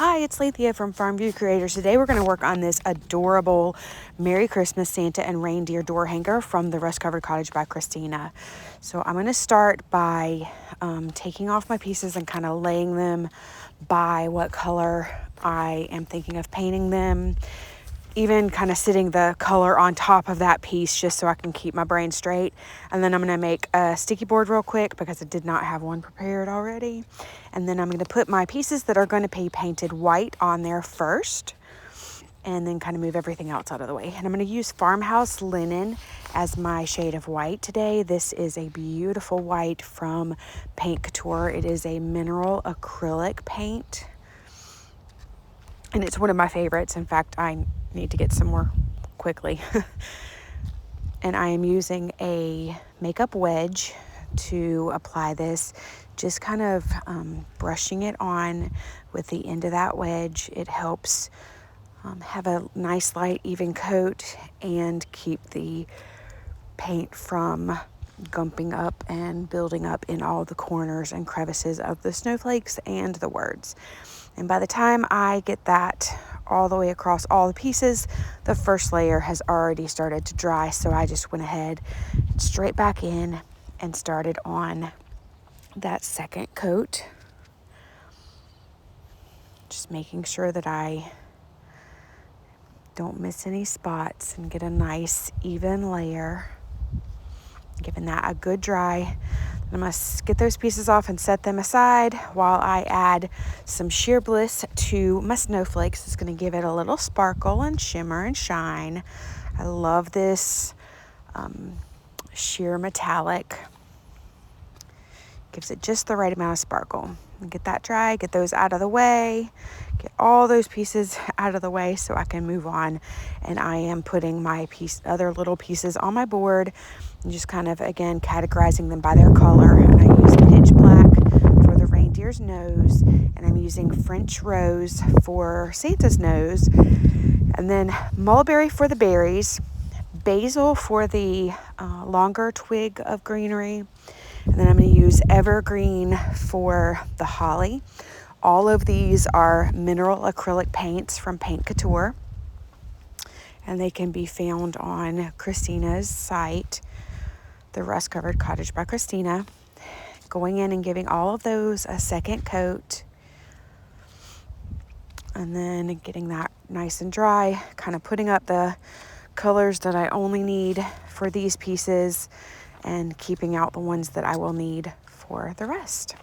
Hi, it's Leithia from Farmview Creators. Today we're going to work on this adorable Merry Christmas Santa and Reindeer Door Hanger from the Rust-Covered Cottage by Christina. So I'm going to start by taking off my pieces and kind of laying them by what color I am thinking of painting them. Even kind of sitting the color on top of that piece just so I can keep my brain straight. And then I'm going to make a sticky board real quick because I did not have one prepared already. And then I'm going to put my pieces that are going to be painted white on there first. And then kind of move everything else out of the way. And I'm going to use Farmhouse linen as my shade of white today. This is a beautiful white from Couture. It is a mineral acrylic paint. And it's one of my favorites. In fact, I need to get some more quickly. And I am using a makeup wedge to apply this. Just kind of brushing it on with the end of that wedge. It helps have a nice light even coat and keep the paint from gumping up and building up in all the corners and crevices of the snowflakes and the words. And by the time I get that all the way across all the pieces, the first layer has already started to dry. So I just went ahead straight back in and started on that second coat. Just making sure that I don't miss any spots and get a nice even layer. Giving that a good dry. I'm going to get those pieces off and set them aside while I add some sheer Bliss to my snowflakes. It's going to give it a little sparkle and shimmer and shine. I love this sheer metallic. Gives it just the right amount of sparkle. And get that dry, get those out of the way, get all those pieces out of the way so I can move on. And I am putting my other little pieces on my board and just kind of, again, categorizing them by their color. And I use pitch black for the reindeer's nose, and I'm using French rose for Santa's nose, and then mulberry for the berries, basil for the longer twig of greenery, and then I'm going to use evergreen for the holly. All of these are mineral acrylic paints from Couture, and they can be found on Christina's site, the Rust-Covered Cottage by Christina. Going in and giving all of those a second coat, and then getting that nice and dry, kind of putting up the colors that I only need for these pieces and keeping out the ones that I will need for the rest.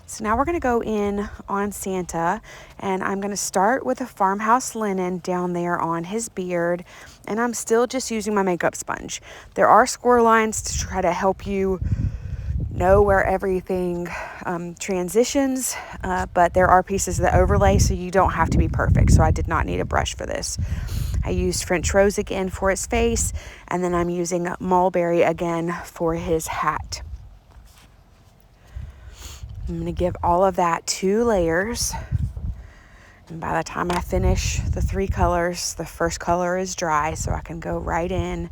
So now we're going to go in on Santa, and I'm going to start with a Farmhouse linen down there on his beard, and I'm still just using my makeup sponge. There are score lines to try to help you know where everything transitions, but there are pieces that overlay, so you don't have to be perfect. So I did not need a brush for this. I used French rose again for his face, and then I'm using mulberry again for his hat. I'm going to give all of that 2 layers. And by the time I finish the 3 colors, the first color is dry, so I can go right in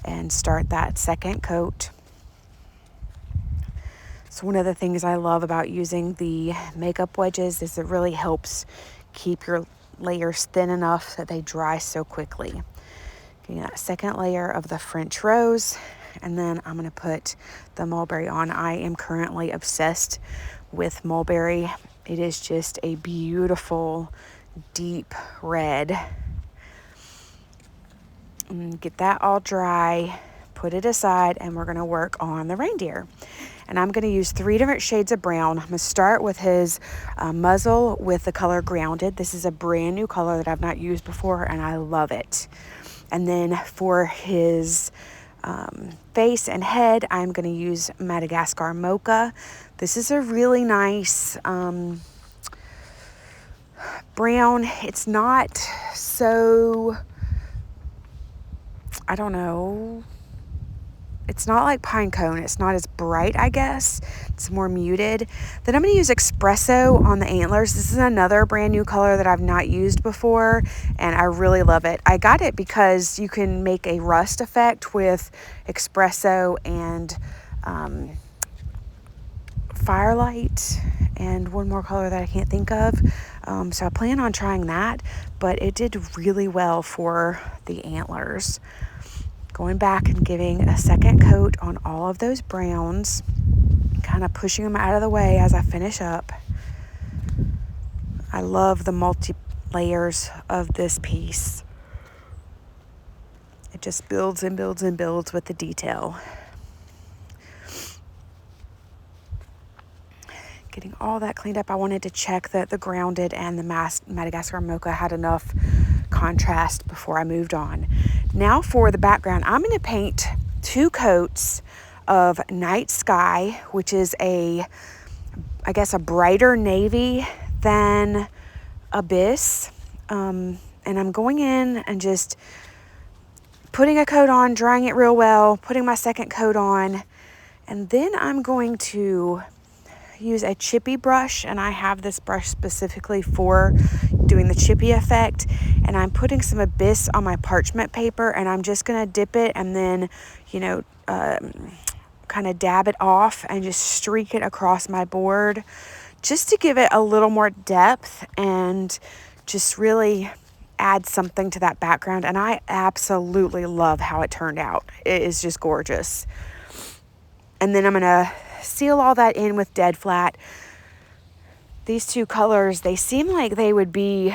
and start that second coat. So one of the things I love about using the makeup wedges is it really helps keep your layers thin enough that they dry so quickly. Getting that second layer of the French rose, and then I'm going to put the mulberry on. I am currently obsessed with mulberry. It is just a beautiful deep red. And get that all dry, put it aside, and we're going to work on the reindeer. And I'm going to use 3 different shades of brown. I'm going to start with his muzzle with the color Grounded. This is a brand new color that I've not used before, and I love it. And then for his face and head, I'm going to use Madagascar Mocha. This is a really nice brown. It's not so, I don't know, it's not like pine cone. It's not as bright, I guess. It's more muted. Then I'm going to use Espresso on the antlers. This is another brand new color that I've not used before, and I really love it. I got it because you can make a rust effect with Espresso and Firelight and one more color that I can't think of. So I plan on trying that, but it did really well for the antlers. Going back and giving a second coat on all of those browns, kind of pushing them out of the way as I finish up. I love the multi layers of this piece. It just builds and builds and builds with the detail. Getting all that cleaned up, I wanted to check that the grounded and the Madagascar Mocha had enough contrast before I moved on. Now for the background, I'm going to paint 2 coats of Night Sky, which is I guess a brighter navy than Abyss. And I'm going in and just putting a coat on, drying it real well, putting my second coat on, and then I'm going to use a chippy brush, and I have this brush specifically for doing the chippy effect, and I'm putting some Abyss on my parchment paper, and I'm just going to dip it and then, kind of dab it off and just streak it across my board just to give it a little more depth and just really add something to that background. And I absolutely love how it turned out. It is just gorgeous. And then I'm going to seal all that in with dead flat. These 2 colors, they seem like they would be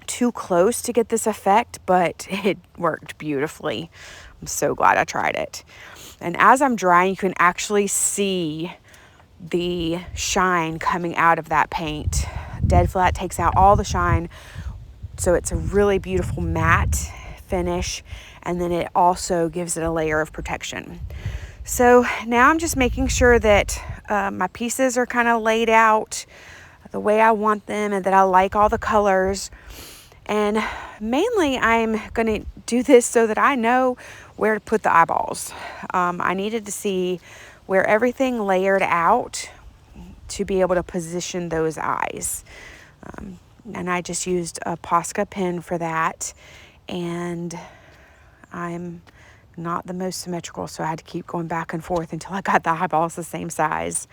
too close to get this effect, but it worked beautifully. I'm so glad I tried it. And as I'm drying, you can actually see the shine coming out of that paint. Dead flat takes out all the shine, so it's a really beautiful matte finish, and then it also gives it a layer of protection. So now I'm just making sure that my pieces are kind of laid out the way I want them and that I like all the colors. And mainly I'm going to do this so that I know where to put the eyeballs. I needed to see where everything layered out to be able to position those eyes. And I just used a Posca pen for that. And I'm not the most symmetrical, so I had to keep going back and forth until I got the eyeballs the same size.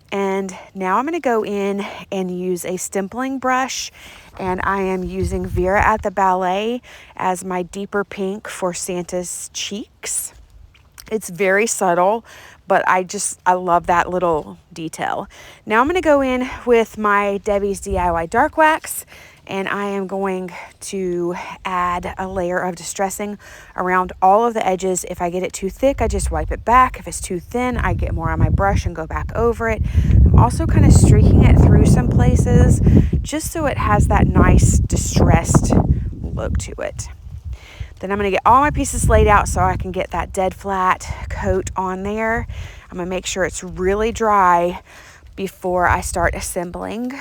And now I'm going to go in and use a stippling brush, and I am using Vera at the Ballet as my deeper pink for Santa's cheeks. It's very subtle, but I love that little detail. Now I'm going to go in with my Debbie's DIY Dark Wax, and I am going to add a layer of distressing around all of the edges. If I get it too thick, I just wipe it back. If it's too thin, I get more on my brush and go back over it. I'm also kind of streaking it through some places just so it has that nice distressed look to it. Then I'm going to get all my pieces laid out so I can get that dead flat coat on there. I'm going to make sure it's really dry before I start assembling.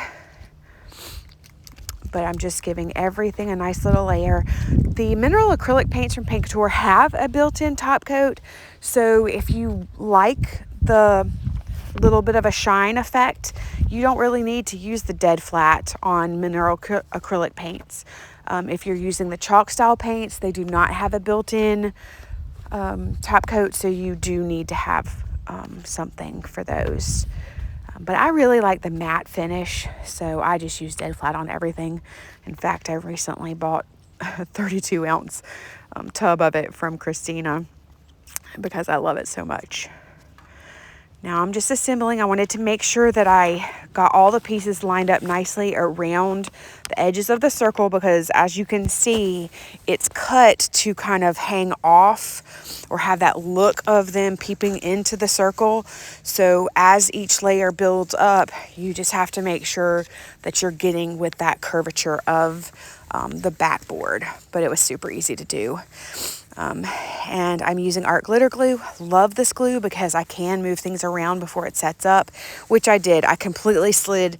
But I'm just giving everything a nice little layer. The mineral acrylic paints from Couture have a built-in top coat. So if you like the little bit of a shine effect, you don't really need to use the dead flat on mineral acrylic paints. If you're using the chalk style paints, they do not have a built-in top coat, so you do need to have something for those. But I really like the matte finish, so I just use dead flat on everything. In fact, I recently bought a 32-ounce tub of it from Christina because I love it so much. Now I'm just assembling. I wanted to make sure that I got all the pieces lined up nicely around the edges of the circle because, as you can see, it's cut to kind of hang off or have that look of them peeping into the circle. So as each layer builds up, you just have to make sure that you're getting with that curvature of the backboard. But it was super easy to do. And I'm using art glitter glue. Love this glue because I can move things around before it sets up, which I did. I completely slid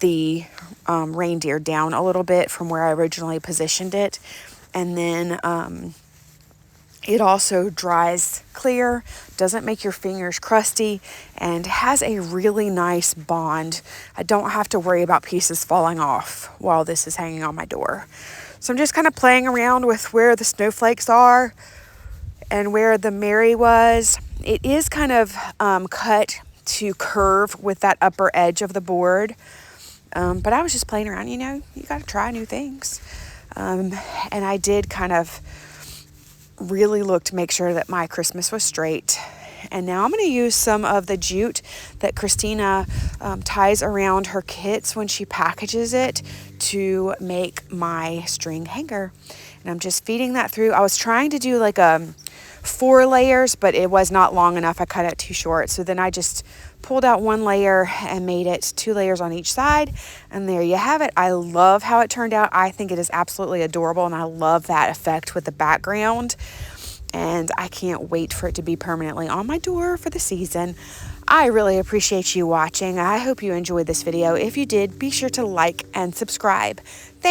the reindeer down a little bit from where I originally positioned it. And then it also dries clear, doesn't make your fingers crusty, and has a really nice bond. I don't have to worry about pieces falling off while this is hanging on my door. So I'm just kind of playing around with where the snowflakes are and where the Mary was. It is kind of cut to curve with that upper edge of the board. But I was just playing around, you know, you got to try new things. And I did kind of really look to make sure that my Christmas was straight. And now I'm going to use some of the jute that Christina ties around her kits when she packages it to make my string hanger. And I'm just feeding that through. I was trying to do like 4 layers, but it was not long enough. I cut it too short. So then I just pulled out 1 layer and made it 2 layers on each side. And there you have it. I love how it turned out. I think it is absolutely adorable, and I love that effect with the background. And I can't wait for it to be permanently on my door for the season. I really appreciate you watching. I hope you enjoyed this video. If you did, be sure to like and subscribe. Thanks.